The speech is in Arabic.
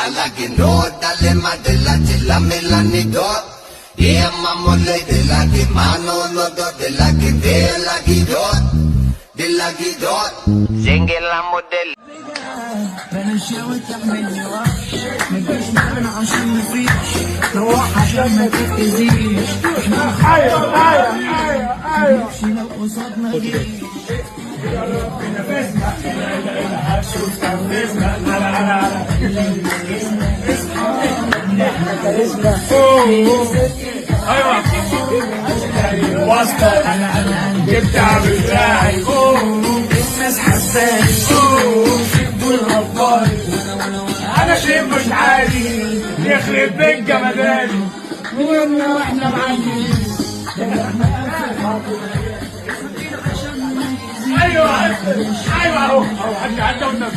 Alaginot, alimadilla, chilamilanigot. Iamamulay, manonodo, dilagidot. Dilagidot. Single la model. بنشاوي تعملني وحش ما تجيش معانا عشان مفيش روح عشان ما تتأذيش ايوه لو قصادنا جيش يا رب نفسنا شوف تنفسنا احنا كاريزما ايوه واسطة انا جبت عامل دراعي الناس حساني انا شيء مش عادي يخرب بيت جمداني ويومنا واحنا معايين ايوه اهو حتى والنبي